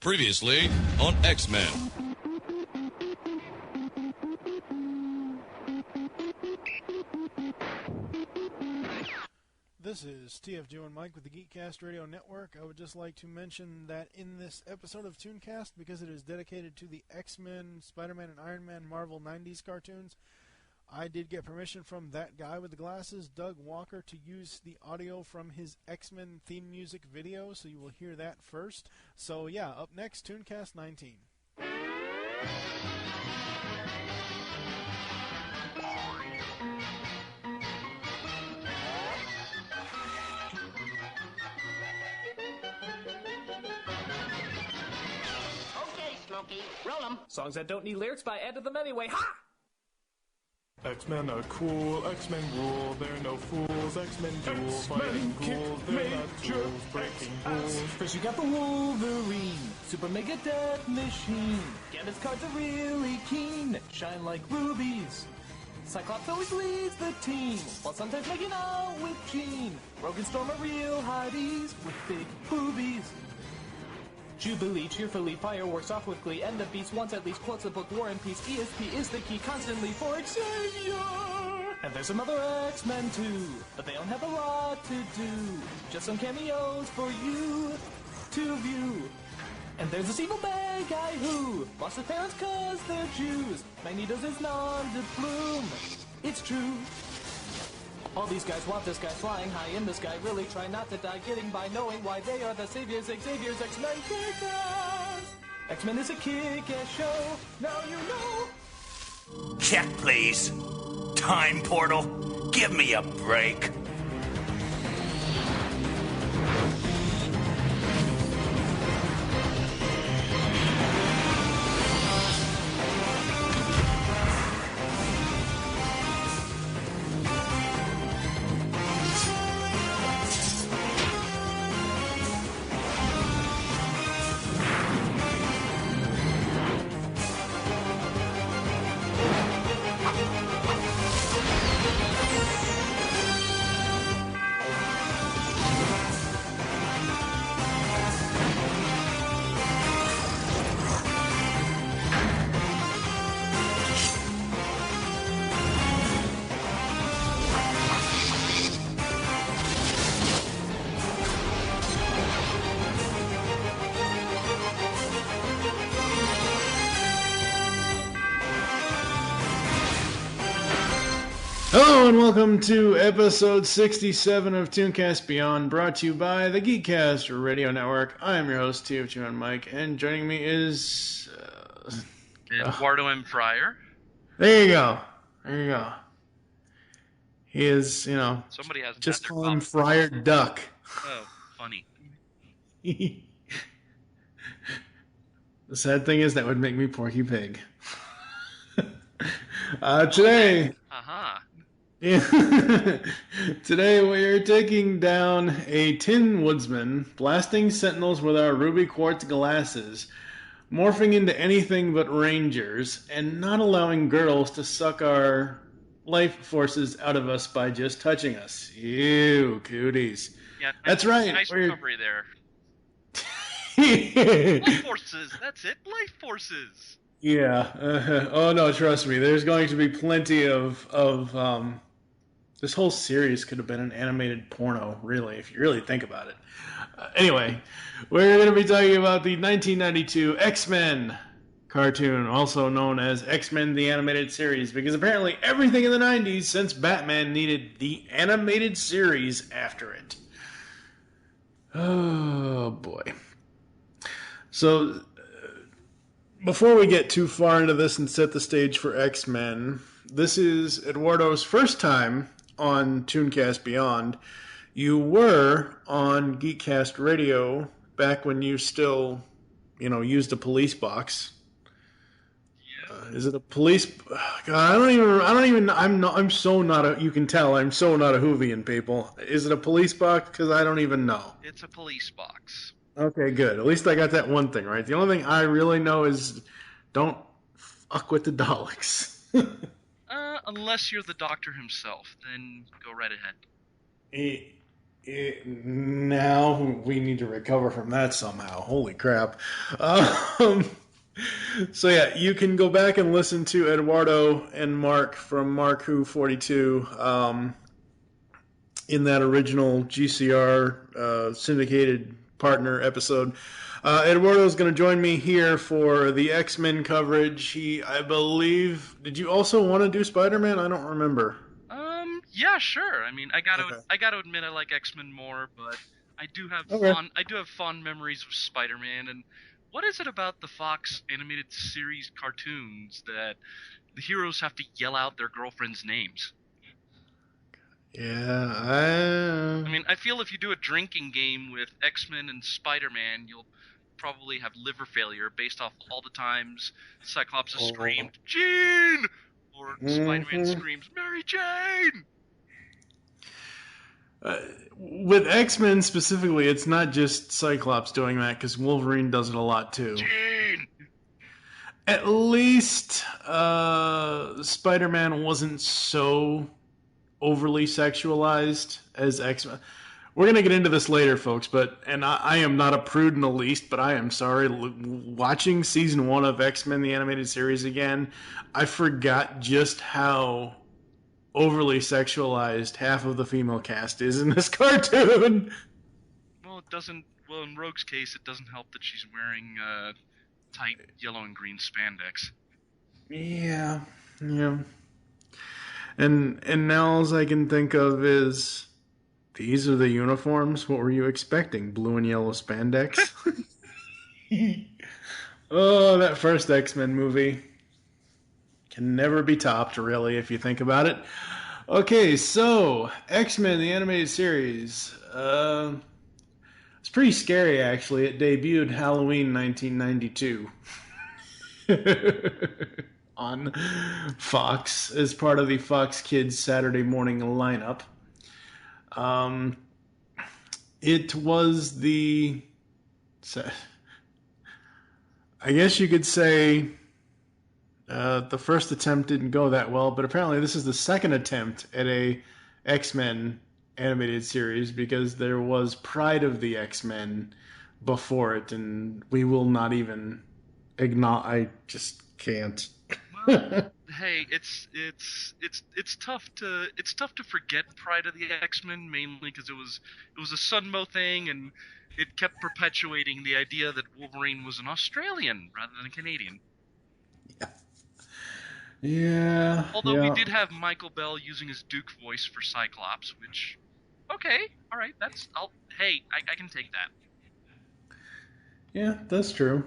Previously on X-Men. This is TFG and Mike with the Geekcast Radio Network. I would just like to mention that in this episode of ToonCast, because it is dedicated to the X-Men, Spider-Man, and Iron Man Marvel 90s cartoons, I did get permission from that guy with the glasses, Doug Walker, to use the audio from his X-Men theme music video, so you will hear that first. So yeah, up next, ToonCast 19. Okay, Smokey, roll 'em. Songs that don't need lyrics, but I added them anyway. Ha! X-Men are cool, X-Men rule, they're no fools, X-Men duel, fighting ghouls, they're not tools, breaking rules. First you got the Wolverine, Super Mega Death Machine. Gambit's cards are really keen, shine like rubies. Cyclops always leads the team, while sometimes making out with Jean. Rogue and Storm are real hotties, with big boobies. Jubilee, cheerfully, fireworks off with glee, and the beast once at least quotes the book War and Peace. ESP is the key constantly for Xavier. And there's some other X-Men too, but they don't have a lot to do. Just some cameos for you to view. And there's this evil bad guy who lost his parents cause they're Jews. Magneto's his nom de plume. It's true. All these guys want this guy flying high in the sky, really try not to die, getting by knowing why they are the saviors. Xavier's X-Men kick-ass. X-Men is a kick-ass show, now you know. Check, please. Time portal. Give me a break. Hello and welcome to episode 67 of ToonCast Beyond, brought to you by the Geekcast Radio Network. I am your host, TFG and Mike, and joining me is... Eduardo M. Freyre. There you go. There you go. He is, Somebody has just call him Friar Duck. Oh, funny. The sad thing is that would make me Porky Pig. Today... Aha. Yeah. Today we are taking down a Tin Woodsman, blasting sentinels with our ruby quartz glasses, morphing into anything but rangers, and not allowing girls to suck our life forces out of us by just touching us. Ew, cooties. Yeah, that's right. Nice recovery there. Life forces. That's it. Life forces. Yeah. Oh no, trust me. There's going to be plenty of this whole series could have been an animated porno, really, if you really think about it. Anyway, we're going to be talking about the 1992 X-Men cartoon, also known as X-Men the Animated Series, because apparently everything in the 90s since Batman needed the animated series after it. Oh, boy. So... before we get too far into this and set the stage for X-Men, this is Eduardo's first time on ToonCast Beyond. You were on Geekcast Radio back when you still, used a police box. Yeah. Is it a police? God, I'm so not a. You can tell I'm so not a Whovian, people. Is it a police box? Because I don't even know. It's a police box. Okay, good. At least I got that one thing right. The only thing I really know is don't fuck with the Daleks. Unless you're the Doctor himself, then go right ahead. Now we need to recover from that somehow. Holy crap. Um, so yeah, you can go back and listen to Eduardo and Mark from Mark Who 42 in that original GCR syndicated partner episode. Eduardo is going to join me here for the X-Men coverage. I believe, did you also want to do Spider-Man? I don't remember. Yeah, sure. I mean, I gotta admit I like X-Men more, but I do have fond memories of Spider-Man. And what is it about the Fox animated series cartoons that the heroes have to yell out their girlfriends' names? Yeah, I mean, I feel if you do a drinking game with X-Men and Spider-Man, you'll probably have liver failure based off all the times Cyclops has screamed, Jean! Or Spider-Man screams, Mary Jane! With X-Men specifically, it's not just Cyclops doing that, because Wolverine does it a lot too. Jean! At least Spider-Man wasn't so overly sexualized as X-Men. We're going to get into this later, folks, and I am not a prude in the least, but I am sorry. Watching season 1 of X-Men, the animated series again, I forgot just how overly sexualized half of the female cast is in this cartoon. Well, it doesn't. Well, in Rogue's case, it doesn't help that she's wearing tight yellow and green spandex. Yeah. And now all I can think of is, these are the uniforms? What were you expecting? Blue and yellow spandex? Oh, that first X-Men movie can never be topped, really, if you think about it. Okay, so X-Men, the animated series. It's pretty scary, actually. It debuted Halloween 1992 on Fox as part of the Fox Kids Saturday morning lineup. It was I guess you could say, the first attempt didn't go that well, but apparently this is the second attempt at a X-Men animated series, because there was Pride of the X-Men before it, and we will not even acknowledge. I just can't. Well, hey, it's tough to forget Pride of the X-Men, mainly because it was a Sunmo thing, and it kept perpetuating the idea that Wolverine was an Australian rather than a Canadian. Yeah. Although we did have Michael Bell using his Duke voice for Cyclops, which, okay, all right, I can take that. Yeah, that's true.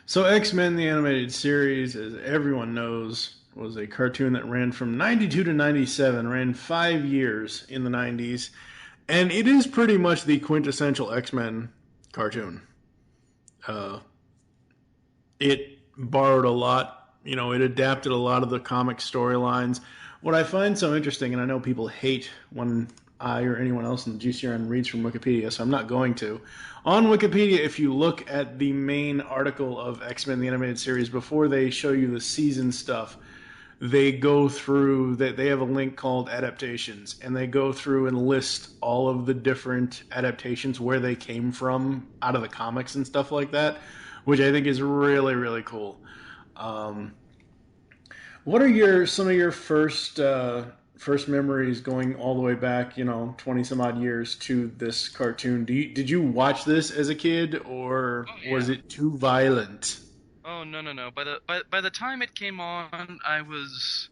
So X-Men, the animated series, as everyone knows, was a cartoon that ran from 92 to 97, ran 5 years in the 90s, and it is pretty much the quintessential X-Men cartoon. It borrowed a lot. It adapted a lot of the comic storylines. What I find so interesting, and I know people hate when I or anyone else in the GCRN reads from Wikipedia, so I'm not going to. On Wikipedia, if you look at the main article of X-Men, the animated series, before they show you the season stuff, they go through, they have a link called adaptations, and they go through and list all of the different adaptations, where they came from out of the comics and stuff like that, which I think is really, really cool. What are some of your first memories going all the way back, 20 some odd years to this cartoon? Did you watch this as a kid, or was it too violent? Oh, no. By the time it came on, I was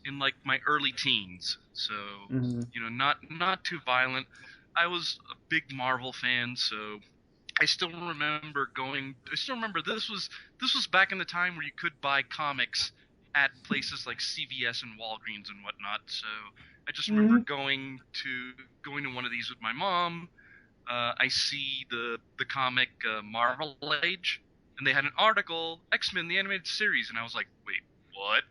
in like my early teens, so not too violent. I was a big Marvel fan, so I still remember this was back in the time where you could buy comics at places like CVS and Walgreens and whatnot. So I just remember going to one of these with my mom. I see the comic Marvel Age, and they had an article, X-Men the animated series, and I was like, wait, what?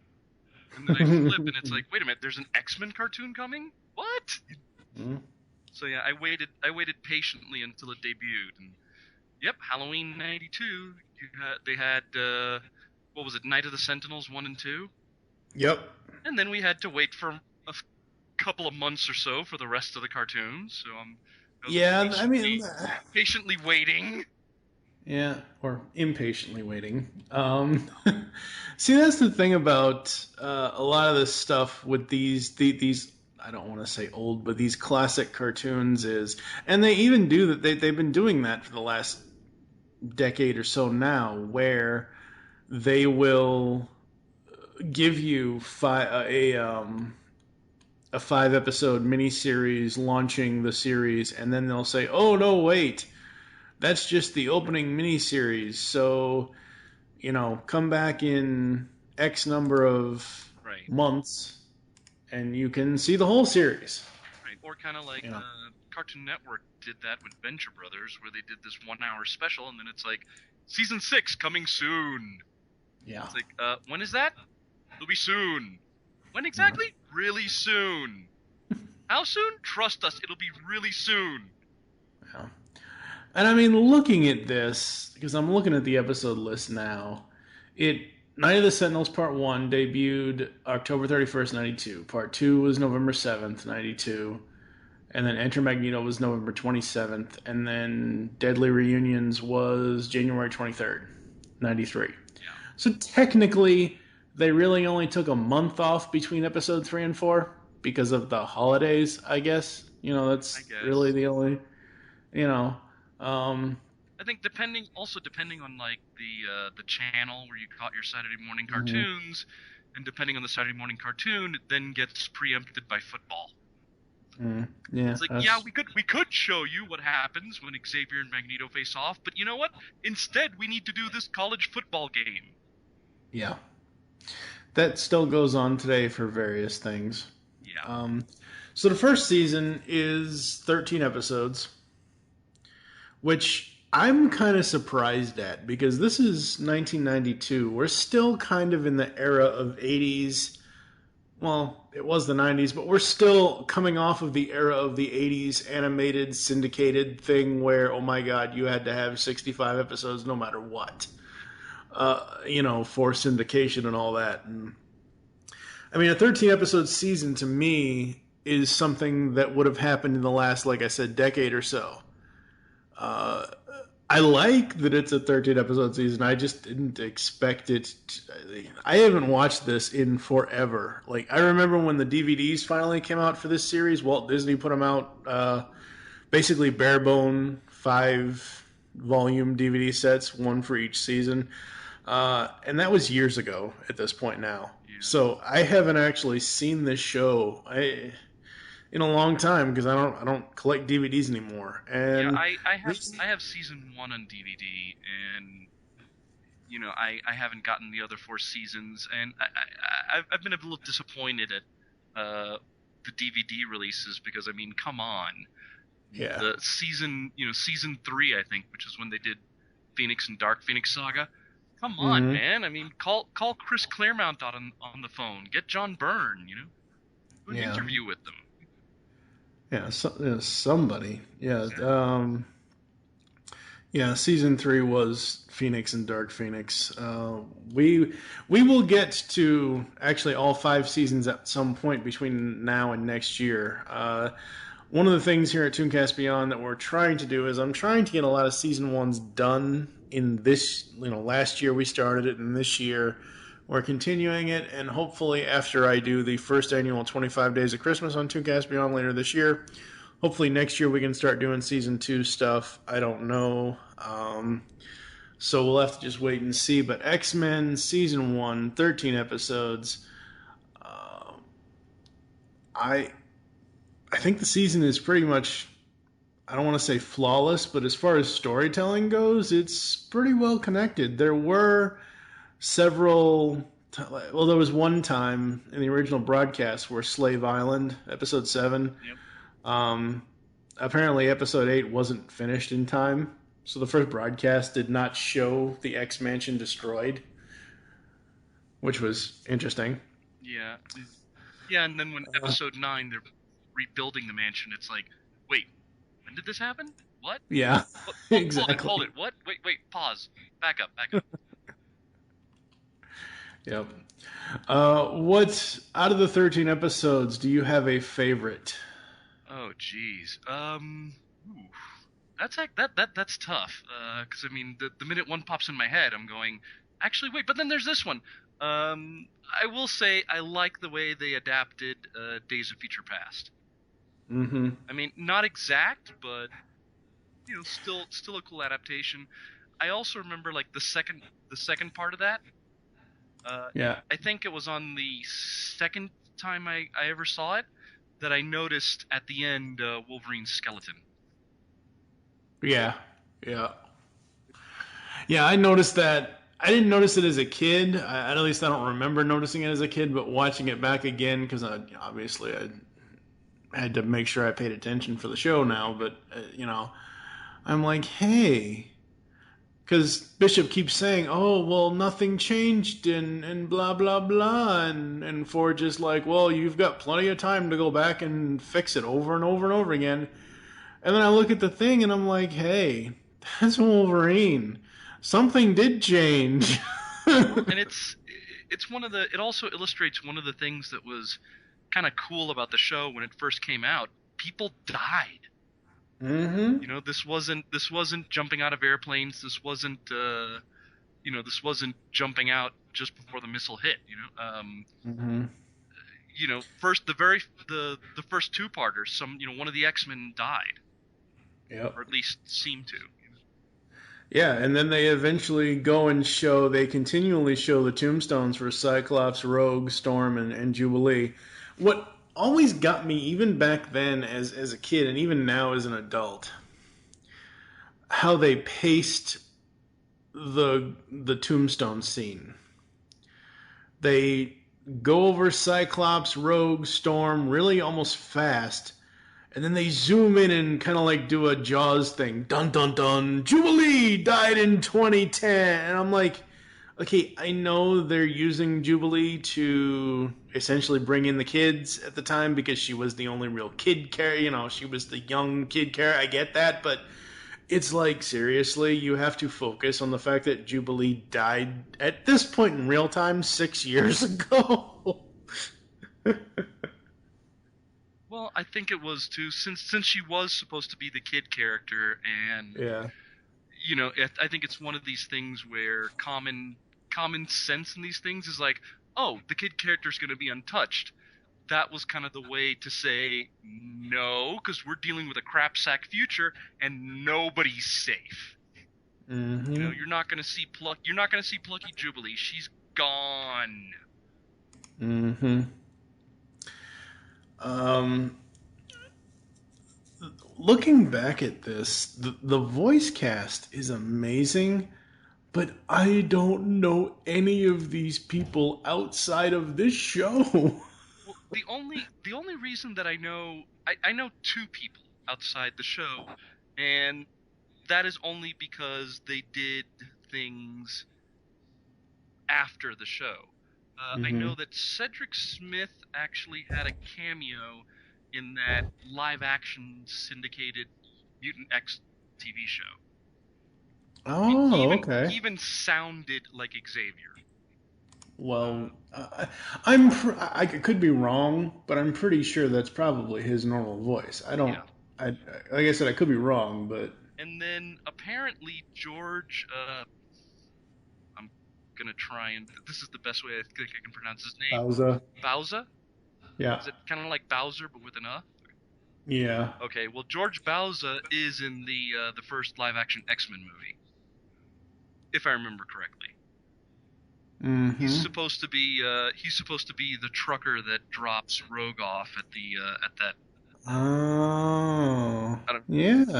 And then I flip, and it's like, wait a minute, there's an X-Men cartoon coming? What? So yeah, I waited patiently until it debuted, and yep, Halloween '92. They had what was it, Night of the Sentinels 1 and 2? Yep. And then we had to wait for couple of months or so for the rest of the cartoons. So I'm Yeah, I mean, patiently waiting. yeah, or impatiently waiting. See, that's the thing about a lot of this stuff with these. I don't want to say old, but these classic cartoons is, and they even do that. They've been doing that for the last decade or so now, where they will give you a 5-episode miniseries launching the series, and then they'll say, "Oh no, wait, that's just the opening miniseries. So, come back in X number of months, and you can see the whole series." Right, or kind of like Cartoon Network did that with Venture Brothers, where they did this 1-hour special, and then it's like, season 6 coming soon. Yeah. It's like, when is that? It'll be soon. When exactly? Yeah. Really soon. How soon? Trust us, it'll be really soon. Yeah. And I mean, looking at this, because I'm looking at the episode list now, Night of the Sentinels Part 1 debuted October 31st, 92. Part 2 was November 7th, 92. And then Enter Magneto was November 27th. And then Deadly Reunions was January 23rd, 93. Yeah. So technically, they really only took a month off between episode 3 and 4 because of the holidays, I guess. That's really the only, I think depending on like the channel where you caught your Saturday morning cartoons, and depending on the Saturday morning cartoon, it then gets preempted by football. Yeah, it's like, we could show you what happens when Xavier and Magneto face off, but you know what? Instead, we need to do this college football game. Yeah, that still goes on today for various things. Yeah. So the first season is 13 episodes, which I'm kind of surprised at, because this is 1992. We're still kind of in the era of 80s. Well, it was the 90s, but we're still coming off of the era of the 80s animated, syndicated thing where, oh my god, you had to have 65 episodes no matter what. For syndication and all that. And I mean, a 13-episode season to me is something that would have happened in the last, like I said, decade or so. I like that it's a 13-episode season. I just didn't expect it. I haven't watched this in forever. Like, I remember when the DVDs finally came out for this series, Walt Disney put them out, basically bare bone 5-volume DVD sets, one for each season. And that was years ago at this point now. Yeah. So I haven't actually seen this show in a long time, because I don't collect DVDs anymore. And yeah, I have season 1 on DVD, and I haven't gotten the other 4 seasons, and I've been a little disappointed at the DVD releases, because I mean, come on. Yeah. The season 3, I think, which is when they did Phoenix and Dark Phoenix Saga. Come on, man. I mean, call Chris Claremont out on the phone. Get John Byrne, do an interview with them. Yeah, somebody. Yeah. Season 3 was Phoenix and Dark Phoenix. We will get to actually all 5 seasons at some point between now and next year. One of the things here at ToonCast Beyond that we're trying to do is I'm trying to get a lot of season 1s done in this, last year we started it, and this year we're continuing it, and hopefully after I do the first annual 25 Days of Christmas on ToonCast Beyond later this year, hopefully next year we can start doing season 2 stuff. I don't know. So we'll have to just wait and see. But X-Men season 1, 13 episodes. I think the season is pretty much, I don't want to say flawless, but as far as storytelling goes, it's pretty well connected. There were several, well, there was one time in the original broadcast where Slave Island, episode 7, apparently episode 8 wasn't finished in time, so the first broadcast did not show the X-Mansion destroyed, which was interesting. Yeah. Yeah, and then when episode 9, they're rebuilding the mansion, it's like, wait, when did this happen? What? Yeah, exactly. Hold it. What? Wait, pause. Back up. Yep. What out of the 13 episodes do you have a favorite? Oh, geez. That's tough. Because I mean, the minute one pops in my head, I'm going, actually, wait. But then there's this one. I will say I like the way they adapted Days of Future Past. Mm-hmm. I mean, not exact, but still a cool adaptation. I also remember like the second part of that. Yeah. I think it was on the second time I ever saw it that I noticed at the end Wolverine's skeleton. Yeah. I noticed that. I didn't notice it as a kid. At least I don't remember noticing it as a kid, but watching it back again, because obviously I had to make sure I paid attention for the show now, but, I'm like, hey, because Bishop keeps saying, oh, well, nothing changed and blah, blah, blah, and Forge is like, well, you've got plenty of time to go back and fix it over and over and over again. And then I look at the thing and I'm like, hey, that's Wolverine. Something did change. And it's one of the, it also illustrates one of the things that was kind of cool about the show when it first came out. People died. Mm-hmm. This wasn't jumping out of airplanes. This wasn't jumping out just before the missile hit. First the first two-parters, one of the X-Men died. Yep. Or at least seemed to. Yeah, and then they eventually go and they continually show the tombstones for Cyclops, Rogue, Storm, and Jubilee. What always got me, even back then as a kid, and even now as an adult, how they paced the tombstone scene. They go over Cyclops, Rogue, Storm really almost fast, and then they zoom in and kind of like do a Jaws thing. Dun, dun, dun. Jubilee died in 2010. And I'm like, okay, I know they're using Jubilee to essentially bring in the kids at the time because she was the only real kid character. She was the young kid character. I get that, but it's like, seriously, you have to focus on the fact that Jubilee died at this point in real time 6 years ago. Well, I think it was too, since she was supposed to be the kid character, and Yeah. I think it's one of these things where common sense in these things is like, oh, the kid character's going to be untouched. That was kind of the way to say no, because we're dealing with a crap sack future and nobody's safe. Mm-hmm. You're not going to see Plucky Jubilee. She's gone. Mm-hmm. Looking back at this, the voice cast is amazing, but I don't know any of these people outside of this show. Well, the only reason that I know two people outside the show, and that is only because they did things after the show. I know that Cedric Smith actually had a cameo in that live-action syndicated Mutant X TV show. Oh, okay. He even sounded like Xavier. Well, I could be wrong, but I'm pretty sure that's probably his normal voice. Like I said, I could be wrong, but. And then apparently George, I'm gonna try and this is the best way I think I can pronounce his name. Bowser? Yeah. Is it kind of like Bowser but with an Yeah. Okay, well George Bowser is in the first live-action X-Men movie, if I remember correctly. Mm-hmm. He's supposed to be the trucker that drops Rogue off at that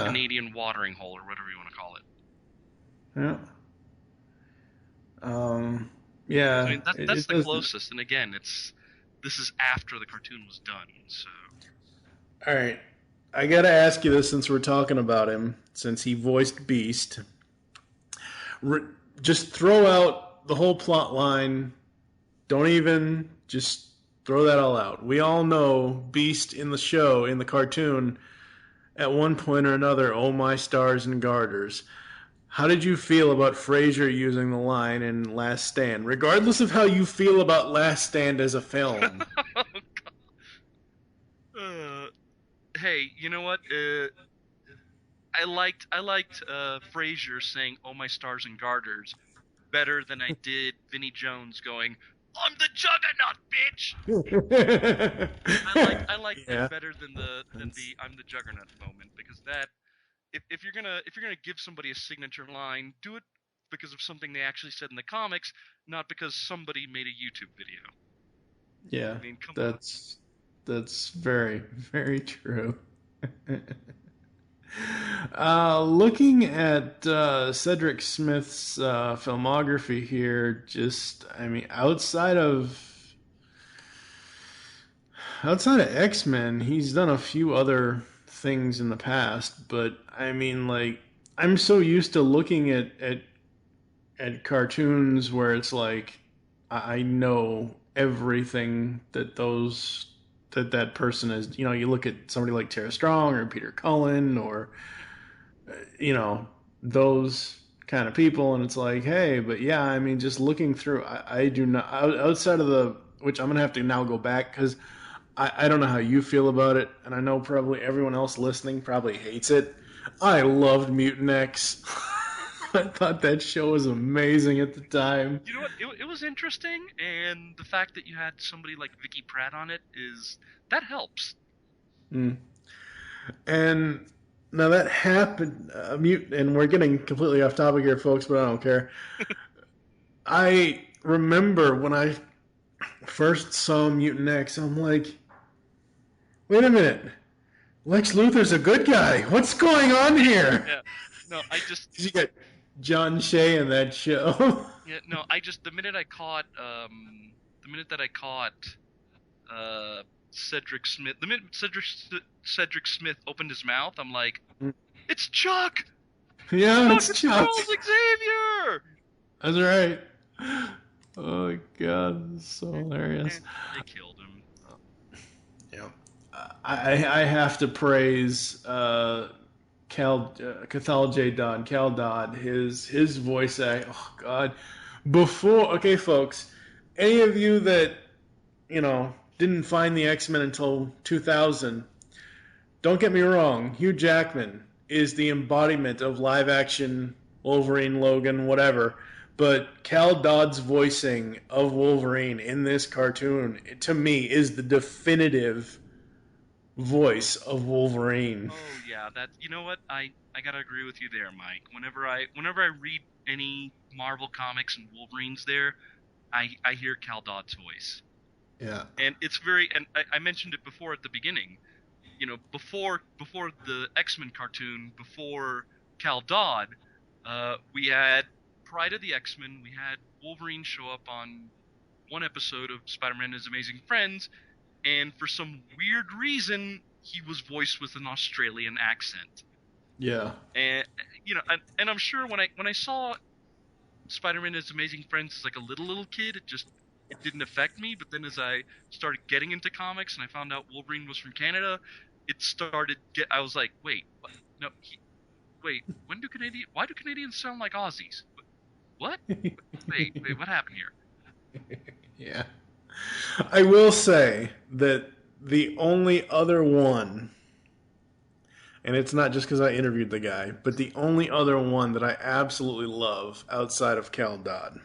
Canadian watering hole or whatever you want to call it. Yeah. Yeah. I mean that's the closest, and again, this is after the cartoon was done. So. All right, I gotta ask you this since we're talking about him, since he voiced Beast. Just throw out the whole plot line. Don't even just throw that all out. We all know Beast in the show, in the cartoon, at one point or another, oh my stars and garters. how did you feel about Freyre using the line in Last Stand, regardless of how you feel about Last Stand as a film? Hey, you know what? I liked Frasier saying "Oh my stars and garters" better than I did Vinnie Jones going "I'm the Juggernaut, bitch." I like that better than the "I'm the Juggernaut" moment, because that if you're gonna give somebody a signature line, do it because of something they actually said in the comics, not because somebody made a YouTube video. Yeah, I mean, come on. That's very, very true. Looking at Cedric Smith's filmography here, outside of X-Men, he's done a few other things in the past, but I mean, like, I'm so used to looking at cartoons where it's like I know everything that person is. You know, you look at somebody like Tara Strong or Peter Cullen or those kind of people, and it's like, hey, but yeah, I mean, just looking through, I do not, outside of which I'm gonna have to now go back because I don't know how you feel about it, and I know probably everyone else listening probably hates it. I loved Mutant X. I thought that show was amazing at the time. You know what? It was interesting, and the fact that you had somebody like Vicky Pratt on it that helps. Mm. And now that happened, and we're getting completely off topic here, folks, but I don't care. I remember when I first saw Mutant X, I'm like, wait a minute, Lex Luthor's a good guy. What's going on here? Yeah. No, You got John Shea in that show. Yeah, no, the minute that I caught Cedric Smith, the minute Cedric Smith opened his mouth, I'm like, it's Chuck! Yeah, it's Chuck. Xavier! That's right. Oh God, it's so hilarious. They killed him. Yeah, I have to praise Cathal J. Dodd, Cal Dodd, his voice act. Oh God, okay, folks, any of you that didn't find the X-Men until 2000, don't get me wrong, Hugh Jackman is the embodiment of live action Wolverine, Logan, whatever. But Cal Dodd's voicing of Wolverine in this cartoon, to me, is the definitive voice of Wolverine. Oh yeah, you know what? I gotta agree with you there, Mike. Whenever I read any Marvel comics and Wolverine's there, I hear Cal Dodd's voice. Yeah. And it's and I mentioned it before at the beginning. You know, before the X-Men cartoon, before Cal Dodd, we had Pride of the X-Men, we had Wolverine show up on one episode of Spider-Man and His Amazing Friends, and for some weird reason, he was voiced with an Australian accent. Yeah. And and I'm sure when I saw Spider-Man and His Amazing Friends as like a little kid, it didn't affect me. But then as I started getting into comics and I found out Wolverine was from Canada, I was like, wait, what? No, why do Canadians sound like Aussies? What? Wait, what happened here? Yeah. I will say that the only other one, and it's not just because I interviewed the guy, but the only other one that I absolutely love outside of Cal Dodd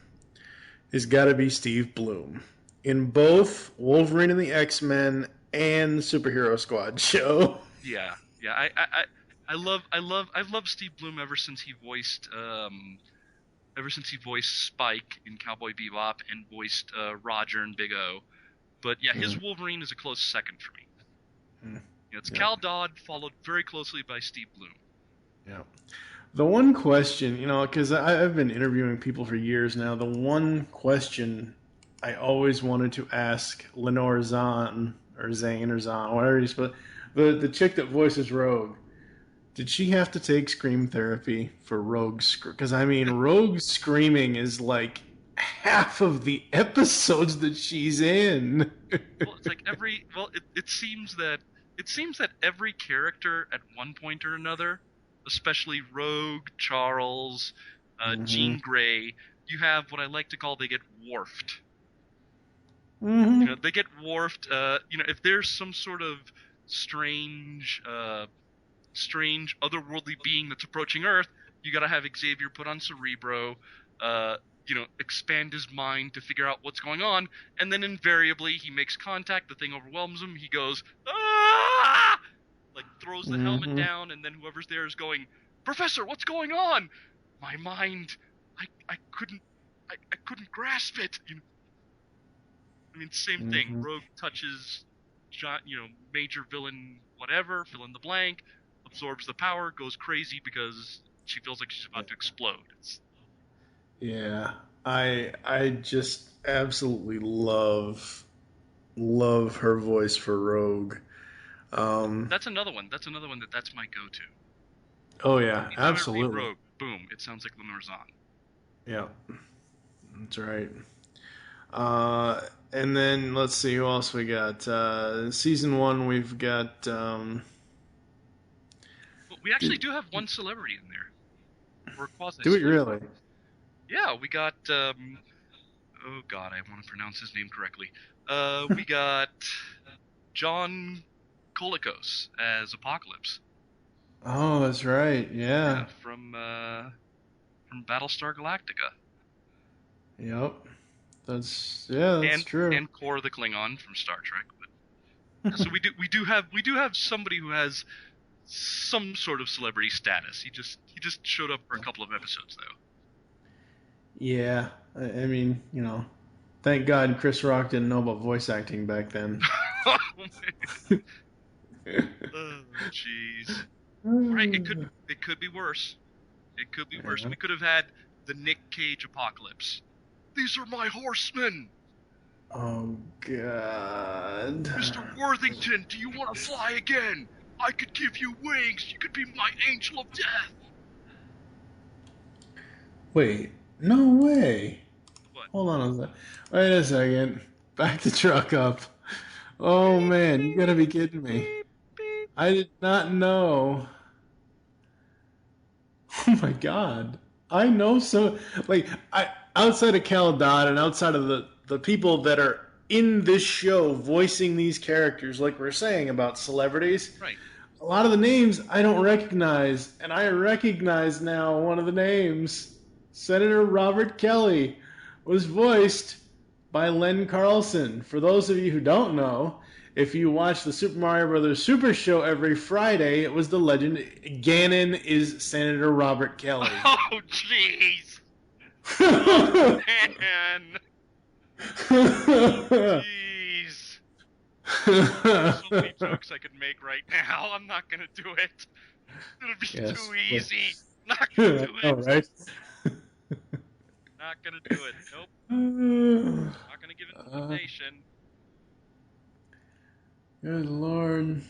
has got to be Steve Blum. In both Wolverine and the X-Men and Superhero Squad show. Yeah. I've loved Steve Blum ever since he voiced Spike in Cowboy Bebop and voiced Roger and Big O. But yeah, his Wolverine is a close second for me. It's Cal Dodd, followed very closely by Steve Blum. Yeah. The one question, because I've been interviewing people for years now, the one question I always wanted to ask Lenore Zahn, or Zane, or Zahn, whatever you spell, the chick that voices Rogue, did she have to take scream therapy for Rogue's? Because, Rogue's screaming is like half of the episodes that she's in. Well, it's like it seems that every character at one point or another especially Rogue, Charles, Jean Grey, you have what I like to call they get dwarfed. Mm-hmm. You know, they get dwarfed. You know, if there's some sort of strange otherworldly being that's approaching Earth, you gotta have Xavier put on Cerebro, you know, expand his mind to figure out what's going on, and then invariably he makes contact, the thing overwhelms him, he goes, ah! Like, throws the helmet down, and then whoever's there is going, Professor, what's going on? My mind, I couldn't grasp it. You know? I mean, same thing. Rogue touches, you know, major villain, whatever, fill in the blank, absorbs the power, goes crazy because she feels like she's about to explode. Yeah, I just absolutely love her voice for Rogue. That's another one. That's my go-to. Oh yeah, Anytime absolutely. I read Rogue, boom, it sounds like Lenore Zahn. Yeah, that's right. And then let's see who else we got. Season 1, we've got. Well, we actually do have one celebrity in there. Or quasi. Do we really? Yeah, we got. Oh God, I want to pronounce his name correctly. We got John Colicos as Apocalypse. Oh, that's right. Yeah. From Battlestar Galactica. Yep. That's true. And Kor the Klingon from Star Trek. But so we do have somebody who has some sort of celebrity status. He just showed up for a couple of episodes though. Yeah, I mean, you know, thank God Chris Rock didn't know about voice acting back then. Oh jeez. Right, it could be worse. It could be worse. We could have had the Nick Cage Apocalypse. These are my horsemen. Oh God. Mr. Worthington, do you want to fly again? I could give you wings. You could be my angel of death. Wait, no way. What? Hold on a second. Wait a second. Back the truck up. Oh man, you gotta be kidding me. I did not know. Oh my God. I know so, like, outside of Cal Dodd and outside of the people that are in this show voicing these characters, like we're saying about celebrities, right? A lot of the names I don't recognize, and I recognize now one of the names. Senator Robert Kelly was voiced by Len Carlson. For those of you who don't know, if you watch the Super Mario Brothers Super Show every Friday, it was the legend Ganon is Senator Robert Kelly. Oh, jeez. Oh, man. Jeez. There's so many jokes I could make right now. I'm not going to do it. It'll be too easy. Not going to do it. All right. Not going to do it. Nope. Not going to give it to the nation. Good Lord.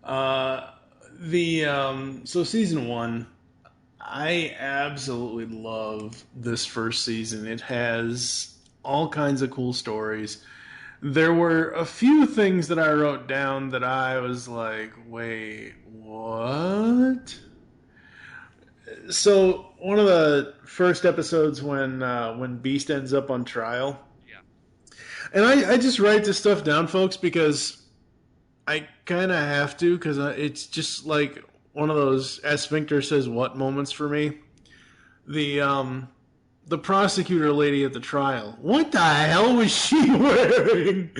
So season 1, I absolutely love this first season. It has all kinds of cool stories. There were a few things that I wrote down that I was like, wait, what? So one of the first episodes when Beast ends up on trial. And I just write this stuff down, folks, because I kind of have to, because it's just like one of those as Sphincter says what moments for me. The prosecutor lady at the trial. What the hell was she wearing?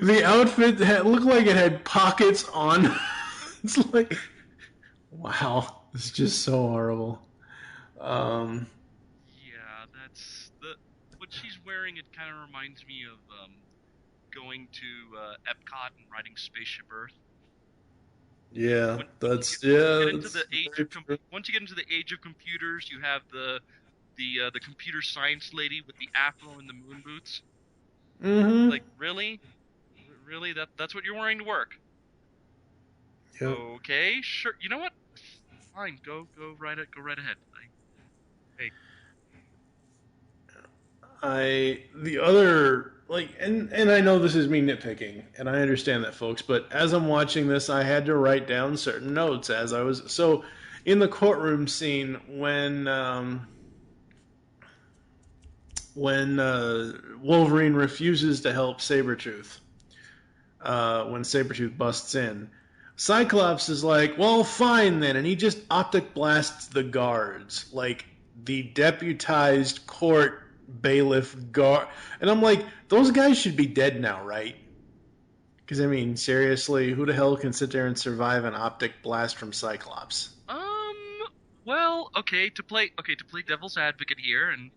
The outfit looked like it had pockets on. It's like, wow, it's just so horrible. What she's wearing, it kind of reminds me of going to Epcot and riding Spaceship Earth. Yeah, once you get into the age of computers, you have the computer science lady with the afro and the moon boots. Mm-hmm. Like, really, that's what you're wearing to work? Yep. Okay, sure. You know what? Fine, go right ahead. The other like, and I know this is me nitpicking, and I understand that, folks, but as I'm watching this, I had to write down certain notes as I was... So, in the courtroom scene, when Wolverine refuses to help Sabretooth, when Sabretooth busts in, Cyclops is like, well, fine then, and he just optic blasts the guards, like the deputized court bailiff guard. And I'm like, those guys should be dead now, right? Because, I mean, seriously, who the hell can sit there and survive an optic blast from Cyclops? Well, okay, to play devil's advocate here, and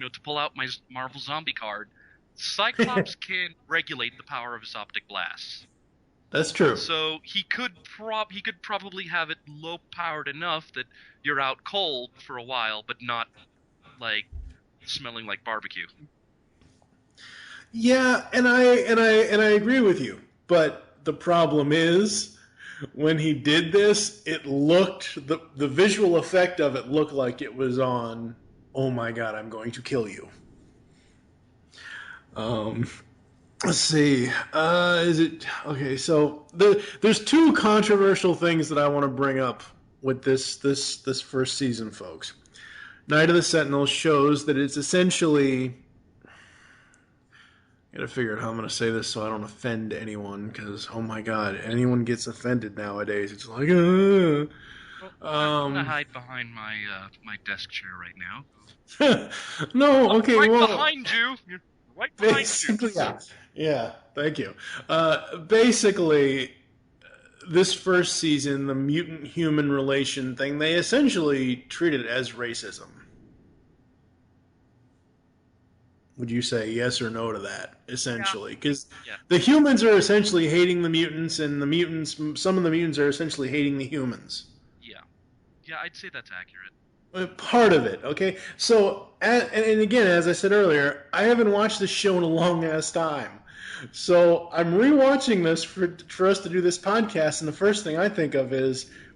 to pull out my Marvel Zombie card, Cyclops can regulate the power of his optic blasts. That's true. So he could probably have it low powered enough that you're out cold for a while, but not like smelling like barbecue. Yeah, and I agree with you. But the problem is, when he did this, it looked, the visual effect of it looked like it was on, oh my god, I'm going to kill you. Let's see. Is it okay? So there's two controversial things that I want to bring up with this first season, folks. Night of the Sentinel shows that it's essentially... I gotta figure out how I'm gonna say this so I don't offend anyone, because oh my god, anyone gets offended nowadays. It's like, Well, I'm gonna hide behind my my desk chair right now. No, okay, right well, behind you. You're right behind basically, you. yeah, thank you. Basically, this first season, the mutant-human relation thing, they essentially treat it as racism. Would you say yes or no to that, essentially? Because the humans are essentially hating the mutants, and some of the mutants are essentially hating the humans. Yeah, I'd say that's accurate. Part of it, okay? So, and again, as I said earlier, I haven't watched this show in a long-ass time. So, I'm rewatching this for us to do this podcast, and the first thing I think of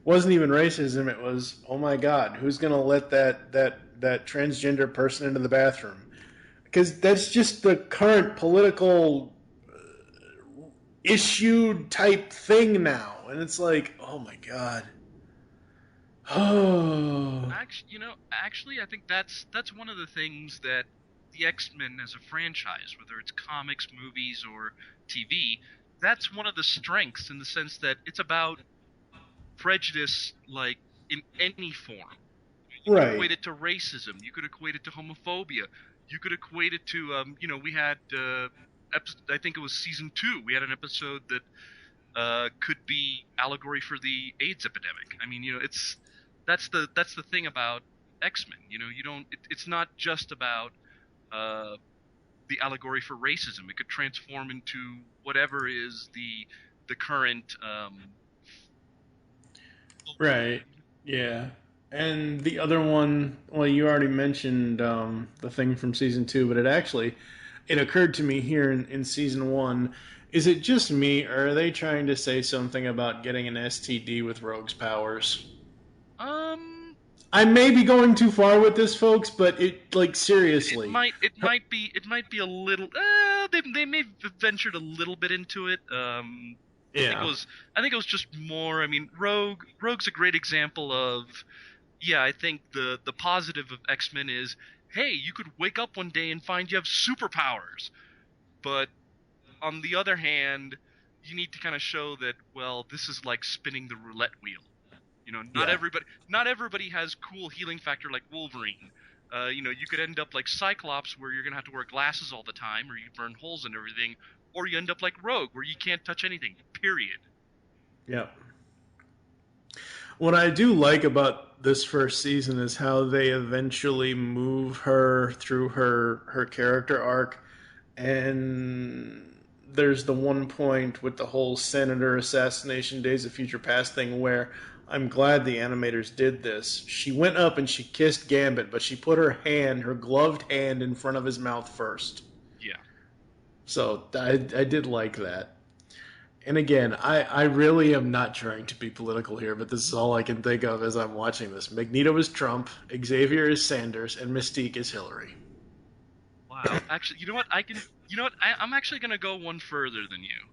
wasn't even racism, it was, oh my god, who's going to let that transgender person into the bathroom? Because that's just the current political issue type thing now. And it's like, oh my god. Oh. Actually, I think that's one of the things that the X-Men as a franchise, whether it's comics, movies, or TV, that's one of the strengths in the sense that it's about prejudice, like, in any form. You could equate it to racism. You could equate it to homophobia. You could equate it to, we had, I think it was season 2, we had an episode that could be allegory for the AIDS epidemic. I mean, that's the thing about X-Men. It's not just about the allegory for racism. It could transform into whatever is the current. Right. Yeah. And the other one, well, you already mentioned the thing from season 2, but it occurred to me here in season 1. Is it just me, or are they trying to say something about getting an STD with Rogue's powers? I may be going too far with this, folks, but seriously. It might be a little. They may have ventured a little bit into it. I think it was just more. I mean, Rogue's a great example of. Yeah, I think the positive of X-Men is, hey, you could wake up one day and find you have superpowers. But on the other hand, you need to kind of show that, well, this is like spinning the roulette wheel. Not everybody has cool healing factor like Wolverine. You could end up like Cyclops, where you're gonna have to wear glasses all the time, or you burn holes in everything, or you end up like Rogue, where you can't touch anything. Period. Yeah. What I do like about this first season is how they eventually move her through her character arc, and there's the one point with the whole Senator assassination Days of Future Past thing where I'm glad the animators did this. She went up and she kissed Gambit, but she put her gloved hand in front of his mouth first. Yeah. So I did like that. And again, I really am not trying to be political here, but this is all I can think of as I'm watching this. Magneto is Trump, Xavier is Sanders, and Mystique is Hillary. Wow. Wow. Actually, you know what? I'm actually gonna go one further than you.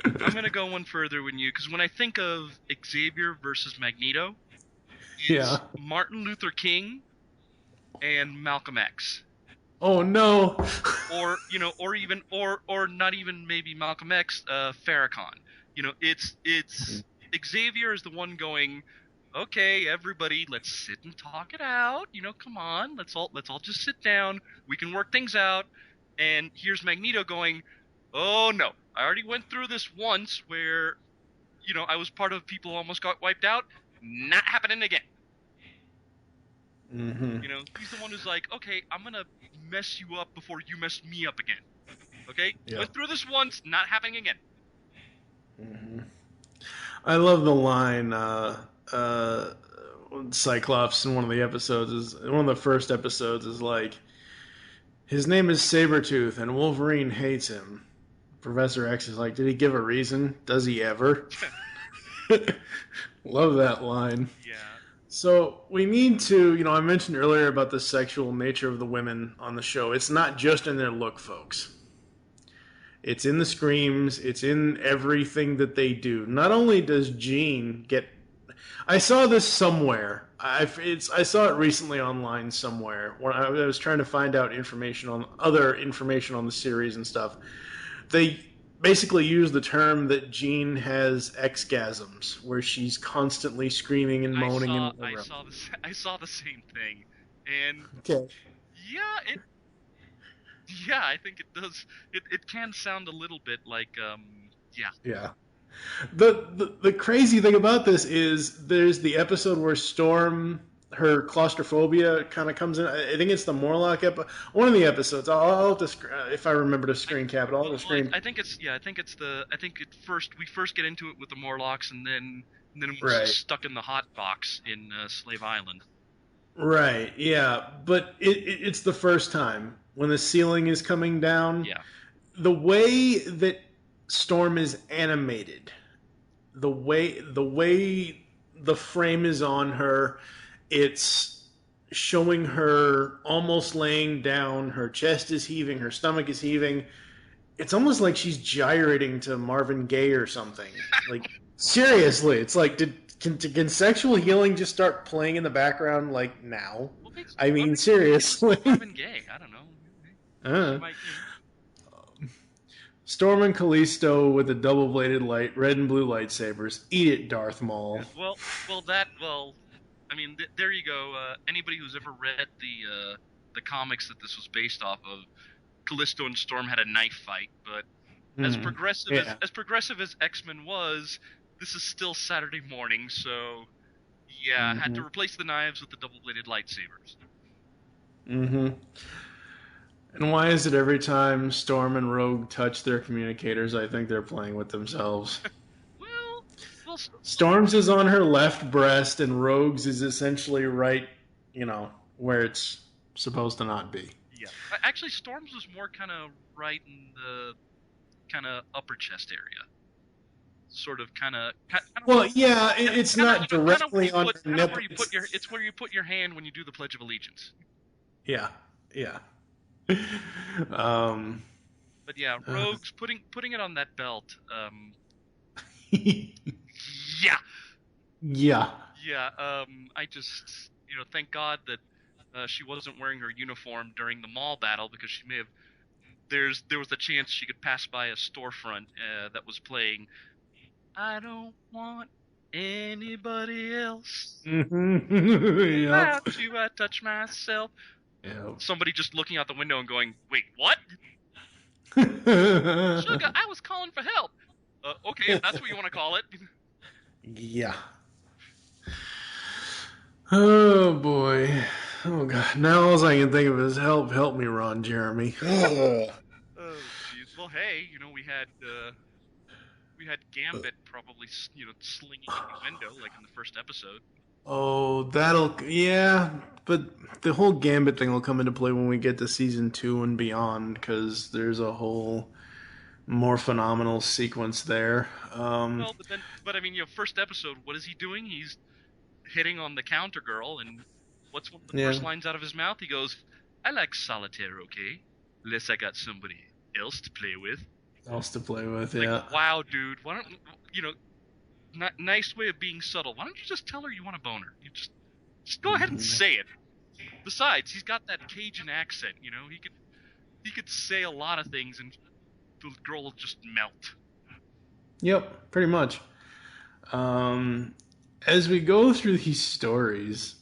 I'm gonna go one further than you because when I think of Xavier versus Magneto, it's Martin Luther King and Malcolm X. Oh no. or not even maybe Malcolm X, Farrakhan. It's Xavier is the one going, okay, everybody, let's sit and talk it out. Come on, let's all just sit down. We can work things out. And here's Magneto going, oh no, I already went through this once where, I was part of people who almost got wiped out. Not happening again. Mm-hmm. He's the one who's like, okay, I'm gonna mess you up before you mess me up again. Okay, went through this once, not happening again. Mm-hmm. I love the line. Cyclops in one of the first episodes is like, his name is Sabretooth and Wolverine hates him. Professor X is like, did he give a reason? Does he ever? Love that line. Yeah. So we need to, I mentioned earlier about the sexual nature of the women on the show. It's not just in their look, folks. It's in the screams. It's in everything that they do. Not only does Jean get... I saw this somewhere. I saw it recently online somewhere when I was trying to find out information on the series and stuff. They basically use the term that Jean has Xgasms, where she's constantly screaming and moaning. I saw the same thing, and okay. Yeah, I think it does. It can sound a little bit like Yeah. The crazy thing about this is there's the episode where Storm, her claustrophobia kind of comes in. I think it's the Morlock one of the episodes. I'll have to, if I remember to screen cap it. We first get into it with the Morlocks, and then we're right. stuck in the hot box in Slave Island. Right. Yeah, but it's the first time when the ceiling is coming down. Yeah. The way that Storm is animated, the way the frame is on her, it's showing her almost laying down, her chest is heaving, her stomach is heaving. It's almost like she's gyrating to Marvin Gaye or something. Like, seriously, it's like, can sexual healing just start playing in the background like now? I mean, seriously. Marvin Gaye, I don't know. Storm and Callisto with the double-bladed red and blue lightsabers. Eat it, Darth Maul. Yeah, I mean, there you go. Anybody who's ever read the comics that this was based off of, Callisto and Storm had a knife fight, but as progressive as X-Men was, this is still Saturday morning, so yeah, had to replace the knives with the double-bladed lightsabers. Mm-hmm. And why is it every time Storm and Rogue touch their communicators, I think they're playing with themselves? well, Storm's is on her left breast, and Rogue's is essentially right, where it's supposed to not be. Yeah. Actually, Storm's was more kind of right in the kind of upper chest area. Sort of, kind of. Well, yeah, it's not directly on her nipple. It's where you put your hand when you do the Pledge of Allegiance. Yeah, yeah. But yeah, Rogue's putting it on that belt. Yeah. Yeah. Yeah. I just thank God that she wasn't wearing her uniform during the mall battle, because she may have. There was a chance she could pass by a storefront that was playing "I Don't Want Anybody Else." Yeah. About you, I touch myself. Yeah. Somebody just looking out the window and going, "Wait, what?" Sugar, I was calling for help. Okay, if that's what you want to call it. Yeah. Oh boy. Oh god. Now all I can think of is help me, Ron Jeremy. Oh jeez. Well, hey, we had Gambit probably slinging in the window like in the first episode. Oh, but the whole Gambit thing will come into play when we get to season 2 and beyond, because there's a whole more phenomenal sequence there. But I mean, first episode, what is he doing? He's hitting on the counter girl, and what's one of the first lines out of his mouth? He goes, "I like solitaire, okay?" unless I got somebody else to play with. Yeah. Like, wow, dude, why don't nice way of being subtle. Why don't you just tell her you want a boner? You just go ahead and say it. Besides, he's got that Cajun accent. He could say a lot of things, and the girl will just melt. Yep, pretty much. As we go through these stories,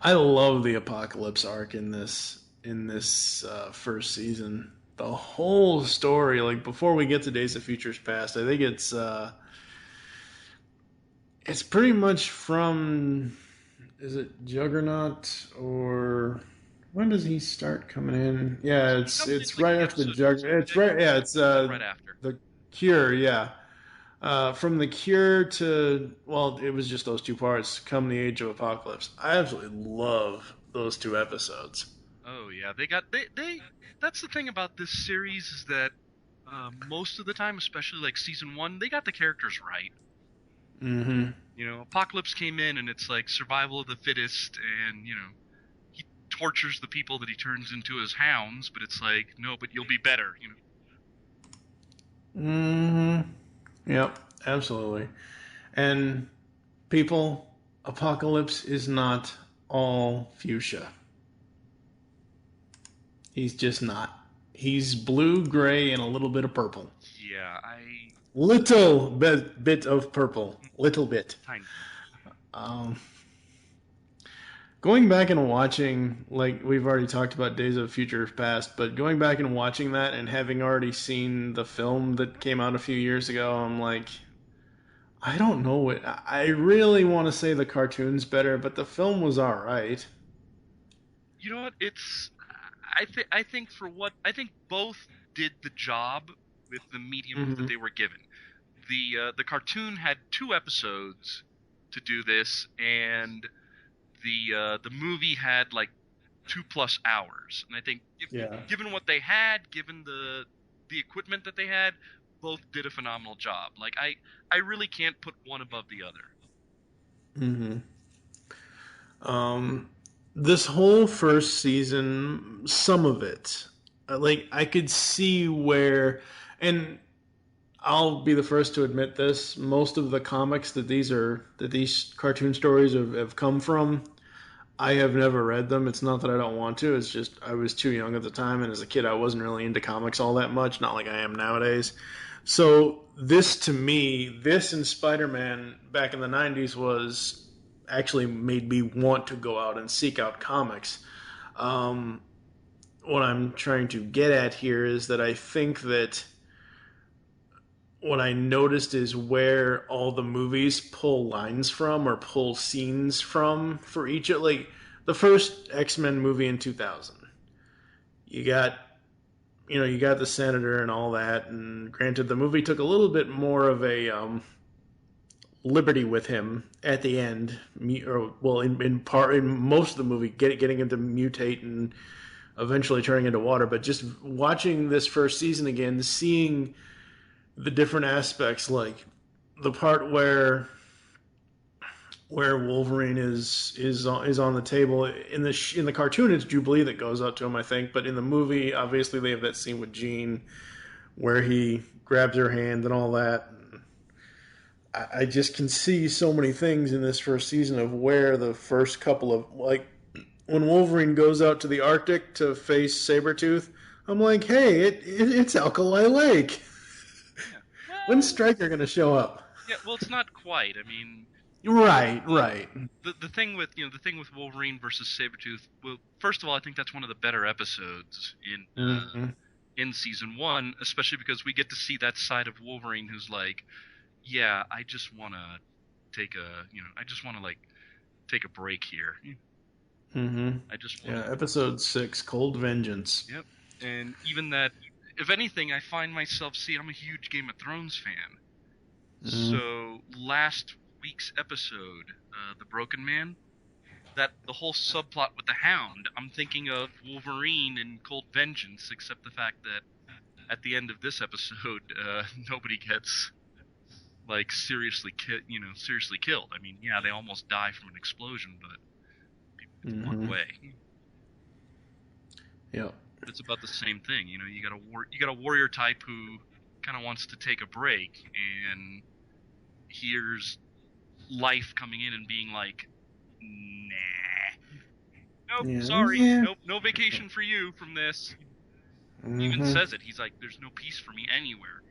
I love the apocalypse arc in this first season. The whole story, like before we get to Days of Futures Past, I think it's pretty much from, is it Juggernaut, or when does he start coming in? Yeah, it's right after the Juggernaut. It's right, yeah, it's right after the Cure, yeah. From the Cure to, well, it was just those two parts, come the Age of Apocalypse. I absolutely love those two episodes. Oh yeah, they that's the thing about this series is that most of the time, especially like season 1, they got the characters right. Mm-hmm. Apocalypse came in and it's like survival of the fittest, and he tortures the people that he turns into as hounds, but it's like, no, but you'll be better. Mm-hmm. Yep, absolutely. And people, Apocalypse is not all fuchsia. He's just not. He's blue, gray, and a little bit of purple. Yeah, Little bit of purple. Little bit. Tiny. Going back and watching, like we've already talked about Days of Future Past, but going back and watching that and having already seen the film that came out a few years ago, I'm like, I don't know what. I really want to say the cartoon's better, but the film was all right. You know what? I think both did the job with the medium that they were given. The cartoon had 2 episodes to do this, and the movie had like 2+ hours. And I think given what they had, given the equipment that they had, both did a phenomenal job. Like I really can't put one above the other. This whole first season, some of it, like I could see where, and I'll be the first to admit this, most of the comics that these cartoon stories have come from, I have never read them. It's not that I don't want to, it's just I was too young at the time, and as a kid I wasn't really into comics all that much, not like I am nowadays. So this and Spider-Man back in the 90s was actually made me want to go out and seek out comics. What I'm trying to get at here is that I think that what I noticed is where all the movies pull lines from or pull scenes from for each, like the first X-Men movie in 2000. You got the Senator and all that, and granted the movie took a little bit more of a liberty with him at the end, in most of the movie, getting him to mutate and eventually turning into water. But just watching this first season again, seeing the different aspects, like the part where Wolverine is on the table in the cartoon, it's Jubilee that goes up to him, I think, but in the movie, obviously they have that scene with Jean where he grabs her hand and all that. I just can see so many things in this first season of where the first couple of, like, when Wolverine goes out to the Arctic to face Sabretooth, I'm like, hey, it's Alkali Lake. When's Stryker going to show up? Yeah, well, it's not quite. I mean, right. The thing with Wolverine versus Sabretooth. Well, first of all, I think that's one of the better episodes in season 1, especially because we get to see that side of Wolverine who's like, yeah, I just want to take a break here. I just want episode 6, Cold Vengeance. Yep, and even that. If anything, I find myself, I'm a huge Game of Thrones fan. So last week's episode, The Broken Man, the whole subplot with the Hound, I'm thinking of Wolverine and Cold Vengeance, except the fact that at the end of this episode, nobody gets like seriously killed. I mean, yeah, they almost die from an explosion, but people get blown away. Yeah. it's about the same thing. You know, you got a warrior type who kind of wants to take a break, and here's life coming in and being like, nah, nope, sorry, nope, no vacation for you from this. He even says it. He's like, there's no peace for me anywhere.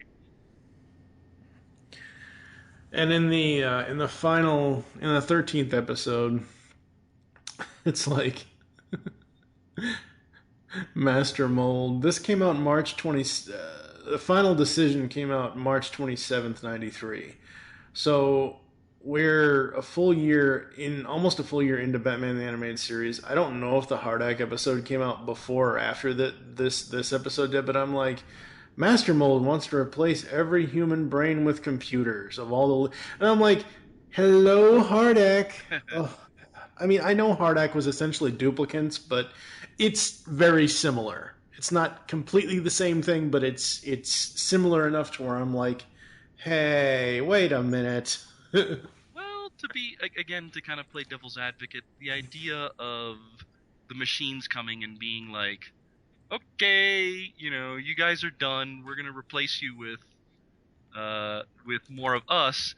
And in the 13th episode, it's like Master Mold. This came out March 20. The final decision came out March 27th, 93. So we're almost a full year into Batman the Animated Series. I don't know if the Hardak episode came out before or after this episode did, but I'm like, Master Mold wants to replace every human brain with computers of all the, and I'm like, hello, Hardak. Oh, I mean, I know Hardak was essentially duplicates, but it's very similar. It's not completely the same thing, but it's similar enough to where I'm like, hey, wait a minute. Well, to kind of play devil's advocate, the idea of the machines coming and being like, okay, you know, you guys are done. We're gonna replace you with more of us.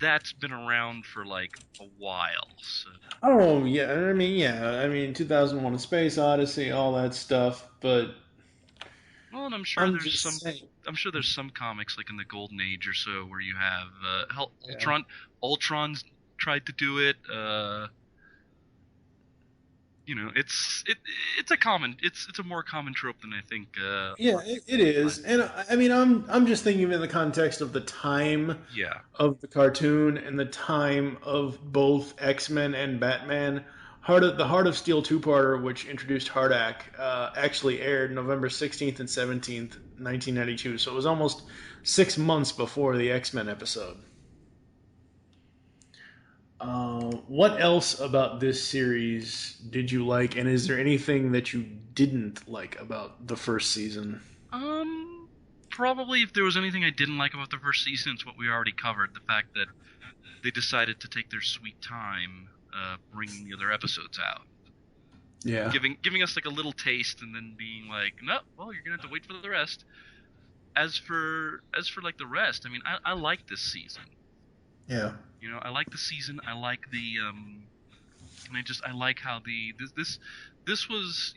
That's been around for like a while. So. Oh yeah, I mean, 2001: A Space Odyssey, all that stuff. But well, and I'm sure there's some comics like in the Golden Age or so where you have Ultron's tried to do it. You know, it's a more common trope than I think. It is, and I mean, I'm just thinking in the context of the time, of the cartoon and the time of both X-Men and Batman. The Heart of Steel two-parter, which introduced Hardak, actually aired November 16th and 17th, 1992. So it was almost 6 months before the X-Men episode. What else about this series did you like, and is there anything that you didn't like about the first season? Probably if there was anything I didn't like about the first season, it's what we already covered. The fact that they decided to take their sweet time bringing the other episodes out. Yeah. Giving us like a little taste and then being like, no, well, you're going to have to wait for the rest. As for like the rest, I mean, I like this season. Yeah. You know, I like the season. I like the I like how this was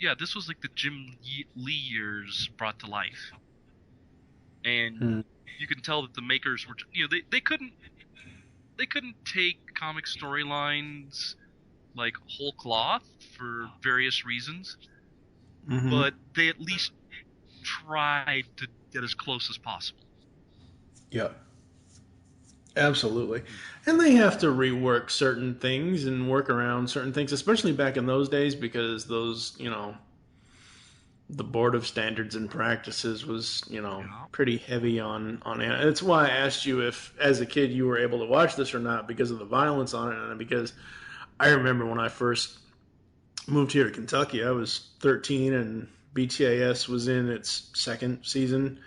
like the Jim Lee years brought to life. And you can tell that the makers were, you know, they couldn't take comic storylines like whole cloth for various reasons, but they at least tried to get as close as possible. Yeah. Absolutely. And they have to rework certain things and work around certain things, especially back in those days, because those, you know, the Board of Standards and Practices was, you know, pretty heavy on it. That's why I asked you if, as a kid, you were able to watch this or not, because of the violence on it, and because I remember when I first moved here to Kentucky, I was 13, and BTAS was in its second season.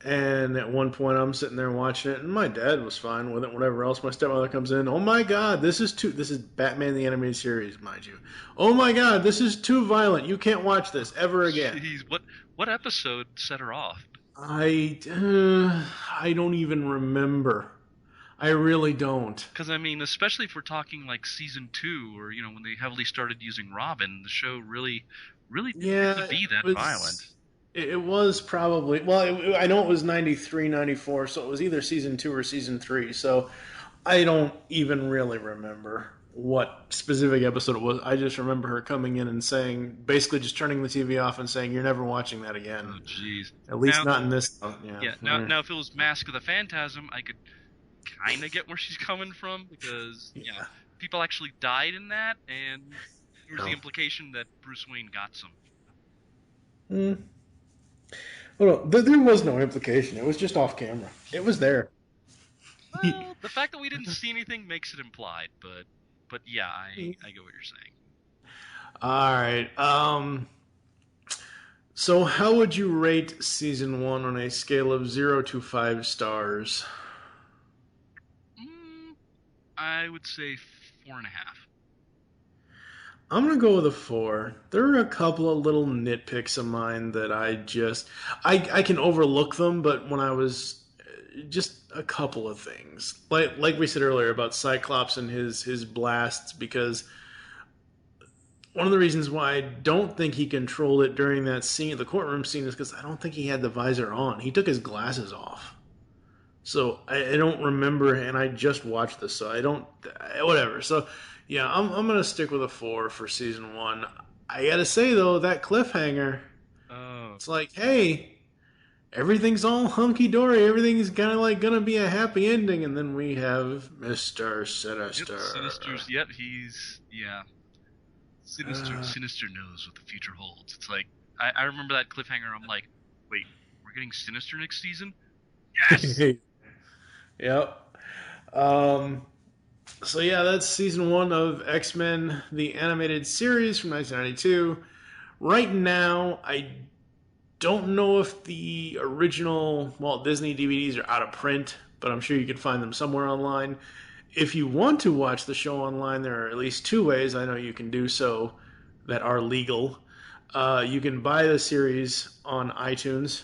And at one point, I'm sitting there watching it, and my dad was fine with it. Whatever else, my stepmother comes in. Oh my God, this is Batman the Animated Series, mind you. Oh my God, this is too violent. You can't watch this ever again. Jeez, what episode set her off? I don't even remember. I really don't. Because I mean, especially if we're talking like season 2, or you know, when they heavily started using Robin, the show really didn't be that violent. It was probably, well, I know it was 93, 94, so it was either season 2 or season 3, so I don't even really remember what specific episode it was. I just remember her coming in and saying, basically just turning the TV off and saying, you're never watching that again. Oh, jeez. At least not in this. Now if it was Mask of the Phantasm, I could kind of get where she's coming from, because people actually died in that, and there was the implication that Bruce Wayne got some. Well, there was no implication. It was just off camera. It was there. Well, the fact that we didn't see anything makes it implied, but yeah, I get what you're saying. All right. So how would you rate season 1 on a scale of 0 to 5 stars? I would say 4.5. I'm going to go with a 4. There are a couple of little nitpicks of mine that I can overlook them, but when I was just a couple of things. Like we said earlier about Cyclops and his blasts, because one of the reasons why I don't think he controlled it during that scene, the courtroom scene, is because I don't think he had the visor on. He took his glasses off. So I don't remember, and I just watched this, so I don't, whatever. So yeah, I'm going to stick with a 4 for season 1. I got to say, though, that cliffhanger, it's like, hey, everything's all hunky-dory. Everything's kind of like going to be a happy ending, and then we have Mr. Sinister. Sinister's, Sinister knows what the future holds. It's like, I remember that cliffhanger. I'm like, wait, we're getting Sinister next season? Yes! Yep. So yeah, that's season 1 of X-Men, the animated series from 1992. Right now, I don't know if the original Walt Disney DVDs are out of print, but I'm sure you can find them somewhere online. If you want to watch the show online, there are at least 2 ways I know you can do so that are legal. You can buy the series on iTunes,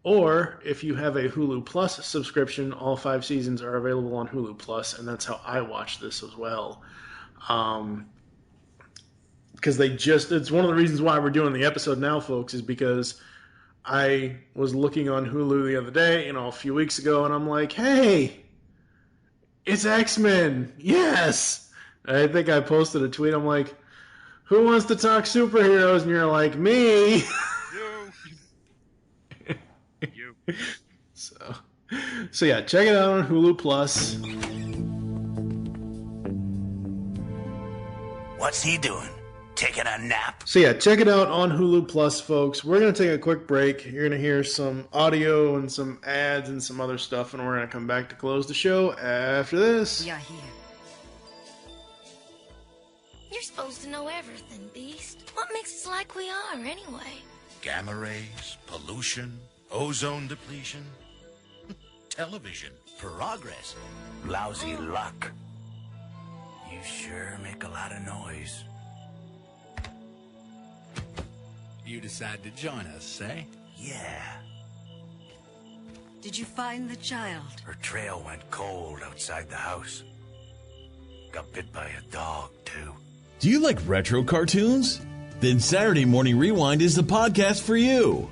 or if you have a Hulu Plus subscription, all 5 seasons are available on Hulu Plus, and that's how I watch this as well. Because it's one of the reasons why we're doing the episode now, folks, is because I was looking on Hulu the other day, a few weeks ago, and I'm like, hey, it's X-Men, yes! I think I posted a tweet, I'm like, who wants to talk superheroes? And you're like, me! You. So yeah, check it out on Hulu Plus. What's he doing? Taking a nap? So yeah, check it out on Hulu Plus, folks. We're going to take a quick break. You're going to hear some audio and some ads and some other stuff, and we're going to come back to close the show after this. We are here. You're supposed to know everything, Beast. What makes us like we are, anyway? Gamma rays, pollution, ozone depletion, television, progress, lousy luck. You sure make a lot of noise. You decide to join us, eh? Yeah. Did you find the child? Her trail went cold outside the house. Got bit by a dog, too. Do you like retro cartoons? Then Saturday Morning Rewind is the podcast for you.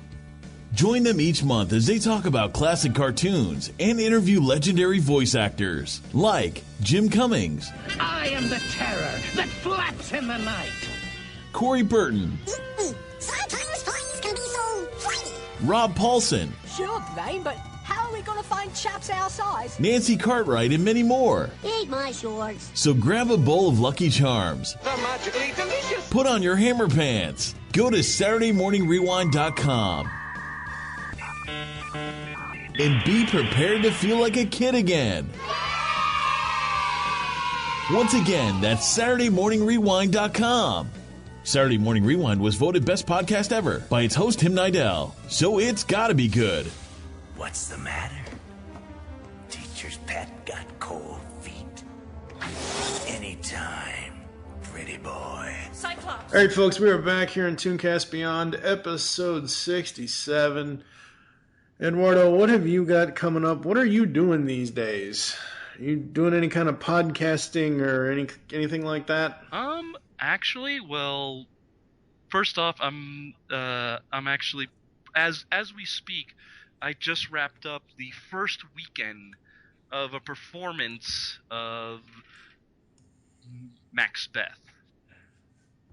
Join them each month as they talk about classic cartoons and interview legendary voice actors like Jim Cummings. I am the terror that flaps in the night. Corey Burton. Sometimes things can be so funny. Rob Paulson. Sure, Brain, but how are we going to find chaps our size? Nancy Cartwright and many more. Eat my shorts. So grab a bowl of Lucky Charms. They're magically delicious. Put on your hammer pants. Go to SaturdayMorningRewind.com. And be prepared to feel like a kid again. Once again, that's SaturdayMorningRewind.com. Saturday Morning Rewind was voted Best Podcast Ever by its host, Tim Nidell. So it's gotta be good. What's the matter? Teacher's pet got cold feet. Anytime, pretty boy. Cyclops. All right, folks, we are back here in ToonCast Beyond, episode 67. Eduardo, what have you got coming up? What are you doing these days? Are you doing any kind of podcasting or anything like that? Actually, well, first off, I'm actually, as we speak, I just wrapped up the first weekend of a performance of Macbeth.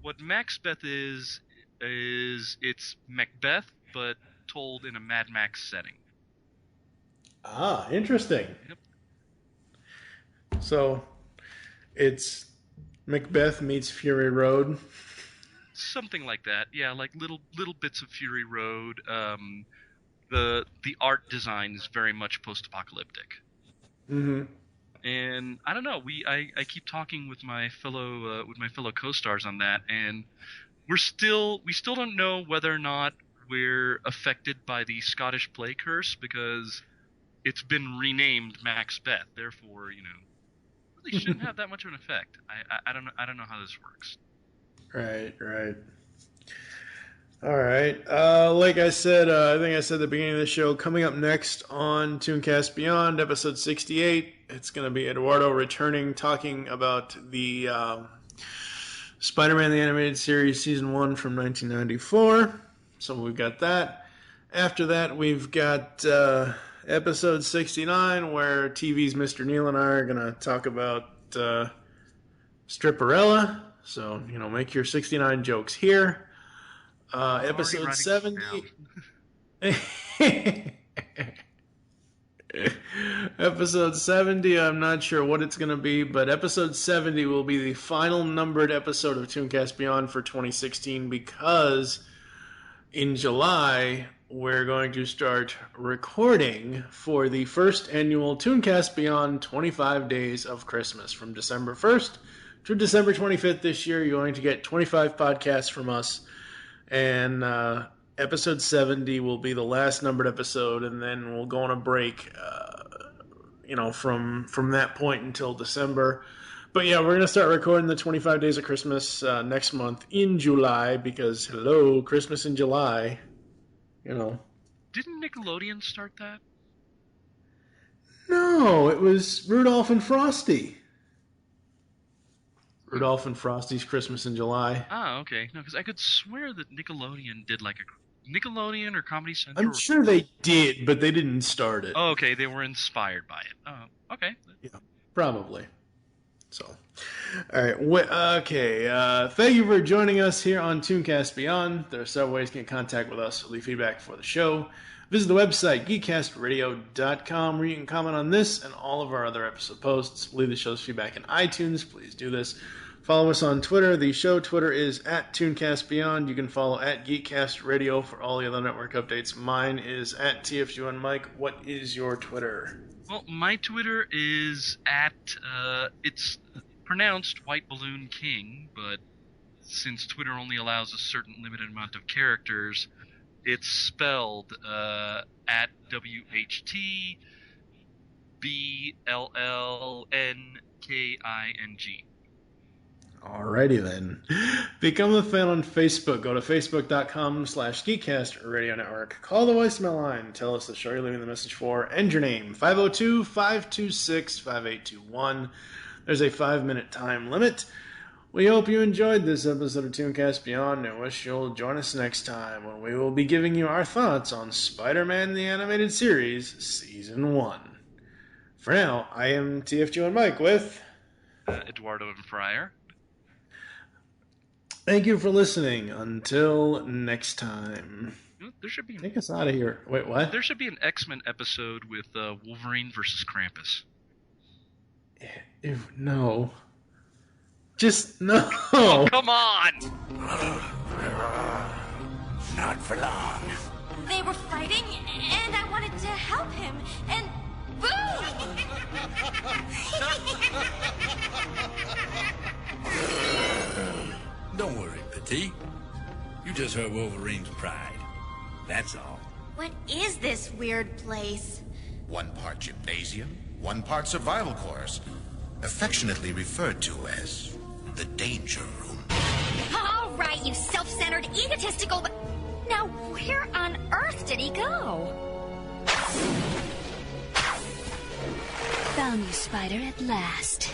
What Macbeth is it's Macbeth, but told in a Mad Max setting. Ah, interesting. Yep. So, it's Macbeth meets Fury Road. Something like that. Yeah, like little bits of Fury Road. The art design is very much post-apocalyptic. Mm-hmm. And I don't know. I keep talking with my fellow co-stars on that, and we still don't know whether or not we're affected by the Scottish plague curse, because it's been renamed Macbeth. Therefore, really shouldn't have that much of an effect. I don't know how this works. Right. All right. Like I said, I think I said at the beginning of the show, coming up next on ToonCast Beyond, episode 68, it's going to be Eduardo returning, talking about the Spider-Man the Animated Series Season 1 from 1994. So we've got that. After that, we've got episode 69, where TV's Mr. Neil and I are going to talk about Stripperella. So, make your 69 jokes here. Episode 70. Episode 70, I'm not sure what it's going to be, but episode 70 will be the final numbered episode of ToonCast Beyond for 2016, because in July, we're going to start recording for the first annual ToonCast Beyond 25 Days of Christmas. From December 1st to December 25th this year, you're going to get 25 podcasts from us. And episode 70 will be the last numbered episode, and then we'll go on a break, from that point until December. But yeah, we're going to start recording the 25 Days of Christmas next month in July, because, hello, Christmas in July, Didn't Nickelodeon start that? No, it was Rudolph and Frosty. Rudolph and Frosty's Christmas in July. Oh, okay. No, because I could swear that Nickelodeon did like a Nickelodeon or Comedy Central. I'm sure they did, but they didn't start it. Oh, okay. They were inspired by it. Oh, okay. Yeah, probably. So, all right. Okay. Thank you for joining us here on ToonCast Beyond. There are several ways to get in contact with us. Leave feedback for the show. Visit the website, geekcastradio.com, where you can comment on this and all of our other episode posts. Leave the show's feedback in iTunes. Please do this. Follow us on Twitter. The show Twitter is at ToonCast Beyond. You can follow at Geekcast Radio for all the other network updates. Mine is at TFG1 Mike. What is your Twitter? Well, my Twitter is at, it's pronounced White Balloon King, but since Twitter only allows a certain limited amount of characters, it's spelled at WHTBLLNKING. Alrighty then. Become a fan on Facebook. Go to facebook.com/Geekcast Radio Network. Call the voicemail line. Tell us the show you're leaving the message for. End your name. 502-526-5821. There's a 5-minute time limit. We hope you enjoyed this episode of ToonCast Beyond and wish you'll join us next time when we will be giving you our thoughts on Spider-Man the Animated Series Season 1. For now, I am TFG1 Mike with Eduardo M. Freyre. Thank you for listening. Until next time. There should be Take us out of here. Wait, what? There should be an X-Men episode with Wolverine versus Krampus. No. Just no. Oh, come on! Not for long. They were fighting, and I wanted to help him, and boom! Don't worry, Petite. You just hurt Wolverine's pride. That's all. What is this weird place? 1 part gymnasium, 1 part survival course, affectionately referred to as the danger room. All right, you self-centered, egotistical... Now, where on earth did he go? Found you, Spider, at last.